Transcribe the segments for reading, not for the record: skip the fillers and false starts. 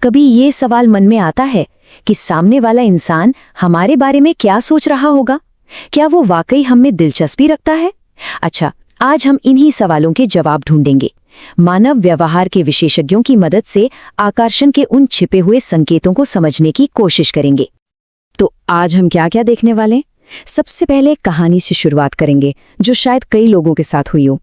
कभी ये सवाल मन में आता है कि सामने वाला इंसान हमारे बारे में क्या सोच रहा होगा? क्या वो वाकई हम में दिलचस्पी रखता है? अच्छा, आज हम इन्हीं सवालों के जवाब ढूंढेंगे। मानव व्यवहार के विशेषज्ञों की मदद से आकर्षण के उन छिपे हुए संकेतों को समझने की कोशिश करेंगे। तो आज हम क्या क्या देखने वाले? सबसे पहले कहानी से शुरुआत करेंगे जो शायद कई लोगों के साथ हुई हो।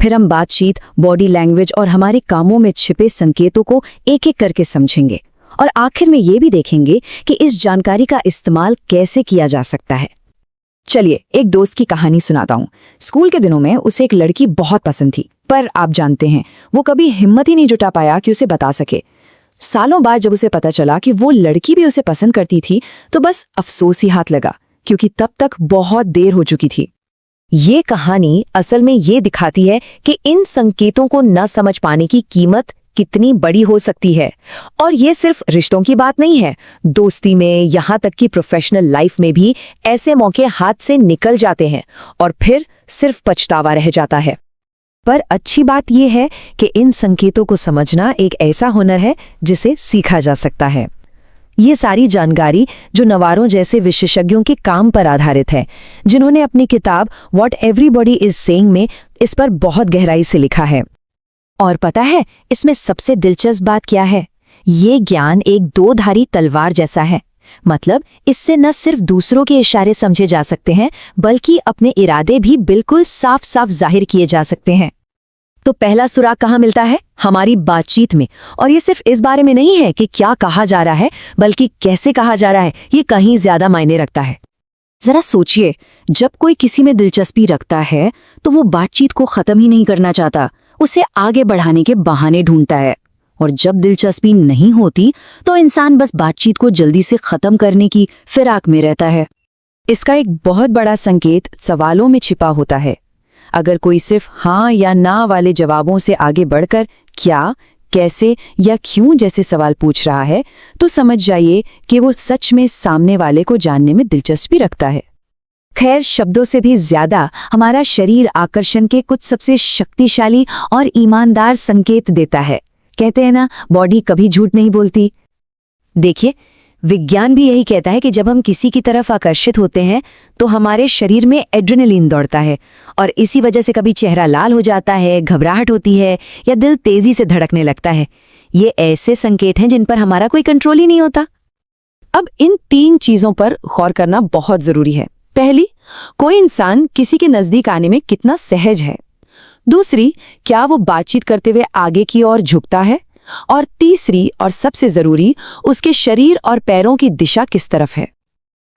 फिर हम बातचीत, बॉडी लैंग्वेज और हमारे कामों में छिपे संकेतों को एक एक करके समझेंगे और आखिर में ये भी देखेंगे कि इस जानकारी का इस्तेमाल कैसे किया जा सकता है। चलिए, एक दोस्त की कहानी सुनाता हूँ। स्कूल के दिनों में उसे एक लड़की बहुत पसंद थी, पर आप जानते हैं वो कभी हिम्मत ही नहीं जुटा पाया कि उसे बता सके। सालों बाद जब उसे पता चला कि वो लड़की भी उसे पसंद करती थी तो बस अफसोस ही हाथ लगा, क्योंकि तब तक बहुत देर हो चुकी थी। ये कहानी असल में ये दिखाती है कि इन संकेतों को न समझ पाने की कीमत कितनी बड़ी हो सकती है। और ये सिर्फ रिश्तों की बात नहीं है, दोस्ती में, यहाँ तक कि प्रोफेशनल लाइफ में भी ऐसे मौके हाथ से निकल जाते हैं और फिर सिर्फ पछतावा रह जाता है। पर अच्छी बात यह है कि इन संकेतों को समझना एक ऐसा हुनर है जिसे सीखा जा सकता है। ये सारी जानकारी जो नवारों जैसे विशेषज्ञों के काम पर आधारित है, जिन्होंने अपनी किताब व्हाट एवरीबॉडी इज सेइंग में इस पर बहुत गहराई से लिखा है। और पता है इसमें सबसे दिलचस्प बात क्या है? ये ज्ञान एक दो-धारी तलवार जैसा है। मतलब इससे न सिर्फ दूसरों के इशारे समझे जा सकते हैं, बल्कि अपने इरादे भी बिल्कुल साफ साफ जाहिर किए जा सकते हैं। तो पहला सुराग कहाँ मिलता है? हमारी बातचीत में। और ये सिर्फ इस बारे में नहीं है कि क्या कहा जा रहा है, बल्कि कैसे कहा जा रहा है, ये कहीं ज्यादा मायने रखता है। जरा सोचिए, जब कोई किसी में दिलचस्पी रखता है तो वो बातचीत को खत्म ही नहीं करना चाहता, उसे आगे बढ़ाने के बहाने ढूंढता है। और जब दिलचस्पी नहीं होती तो इंसान बस बातचीत को जल्दी से खत्म करने की फिराक में रहता है। इसका एक बहुत बड़ा संकेत सवालों में छिपा होता है। अगर कोई सिर्फ हाँ या ना वाले जवाबों से आगे बढ़कर क्या, कैसे या क्यों जैसे सवाल पूछ रहा है, तो समझ जाइए कि वो सच में सामने वाले को जानने में दिलचस्पी रखता है। खैर, शब्दों से भी ज्यादा हमारा शरीर आकर्षण के कुछ सबसे शक्तिशाली और ईमानदार संकेत देता है। कहते हैं ना, बॉडी कभी झूठ नहीं बोलती। देखिए, विज्ञान भी यही कहता है कि जब हम किसी की तरफ आकर्षित होते हैं तो हमारे शरीर में एड्रेनलिन दौड़ता है और इसी वजह से कभी चेहरा लाल हो जाता है, घबराहट होती है या दिल तेजी से धड़कने लगता है। ये ऐसे संकेत हैं जिन पर हमारा कोई कंट्रोल ही नहीं होता। अब इन 3 चीजों पर गौर करना बहुत जरूरी है। पहली, कोई इंसान किसी के नजदीक आने में कितना सहज है। दूसरी, क्या वो बातचीत करते हुए आगे की ओर झुकता है। और तीसरी और सबसे जरूरी, उसके शरीर और पैरों की दिशा किस तरफ है।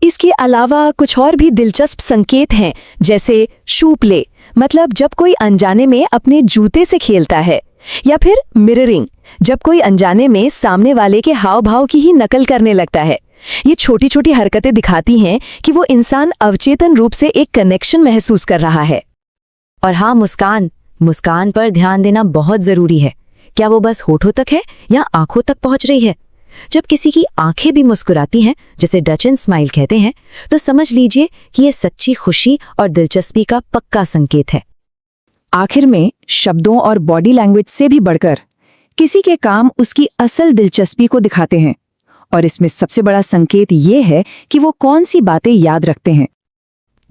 इसके अलावा कुछ और भी दिलचस्प संकेत हैं, जैसे शू प्ले, मतलब जब कोई अनजाने में अपने जूते से खेलता है, या फिर मिररिंग, जब कोई अनजाने में सामने वाले के हाव भाव की ही नकल करने लगता है। ये छोटी छोटी हरकतें दिखाती हैं कि वो इंसान अवचेतन रूप से एक कनेक्शन महसूस कर रहा है। और हाँ, मुस्कान पर ध्यान देना बहुत जरूरी है। क्या वो बस होठों तक है या आंखों तक पहुंच रही है? जब किसी की आंखें भी मुस्कुराती हैं, जिसे डचन स्माइल कहते हैं, तो समझ लीजिए कि ये सच्ची खुशी और दिलचस्पी का पक्का संकेत है। आखिर में, शब्दों और बॉडी लैंग्वेज से भी बढ़कर किसी के काम उसकी असल दिलचस्पी को दिखाते हैं। और इसमें सबसे बड़ा संकेत ये है कि वो कौन सी बातें याद रखते हैं।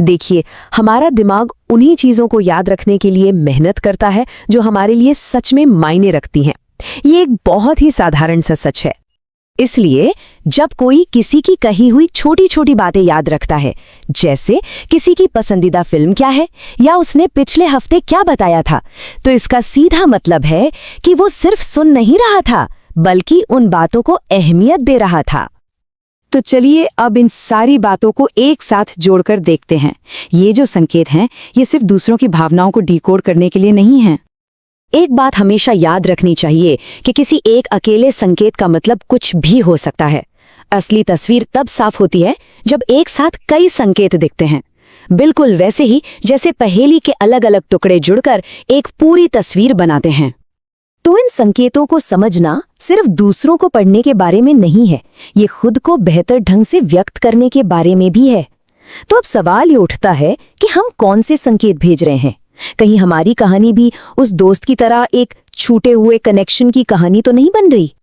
देखिए, हमारा दिमाग उन्हीं चीजों को याद रखने के लिए मेहनत करता है जो हमारे लिए सच में मायने रखती हैं। ये एक बहुत ही साधारण सा सच है। इसलिए जब कोई किसी की कही हुई छोटी छोटी बातें याद रखता है, जैसे किसी की पसंदीदा फिल्म क्या है या उसने पिछले हफ्ते क्या बताया था, तो इसका सीधा मतलब है कि वो सिर्फ सुन नहीं रहा था, बल्कि उन बातों को अहमियत दे रहा था। तो चलिए अब इन सारी बातों को एक साथ जोड़कर देखते हैं। ये जो संकेत हैं, ये सिर्फ दूसरों की भावनाओं को डिकोड करने के लिए नहीं हैं। एक बात हमेशा याद रखनी चाहिए कि किसी एक अकेले संकेत का मतलब कुछ भी हो सकता है। असली तस्वीर तब साफ होती है जब एक साथ कई संकेत दिखते हैं, बिल्कुल वैसे ही जैसे पहेली के अलग अलग टुकड़े जुड़कर एक पूरी तस्वीर बनाते हैं। तो इन संकेतों को समझना सिर्फ दूसरों को पढ़ने के बारे में नहीं है, ये खुद को बेहतर ढंग से व्यक्त करने के बारे में भी है। तो अब सवाल ये उठता है कि हम कौन से संकेत भेज रहे हैं? कहीं हमारी कहानी भी उस दोस्त की तरह एक छूटे हुए कनेक्शन की कहानी तो नहीं बन रही?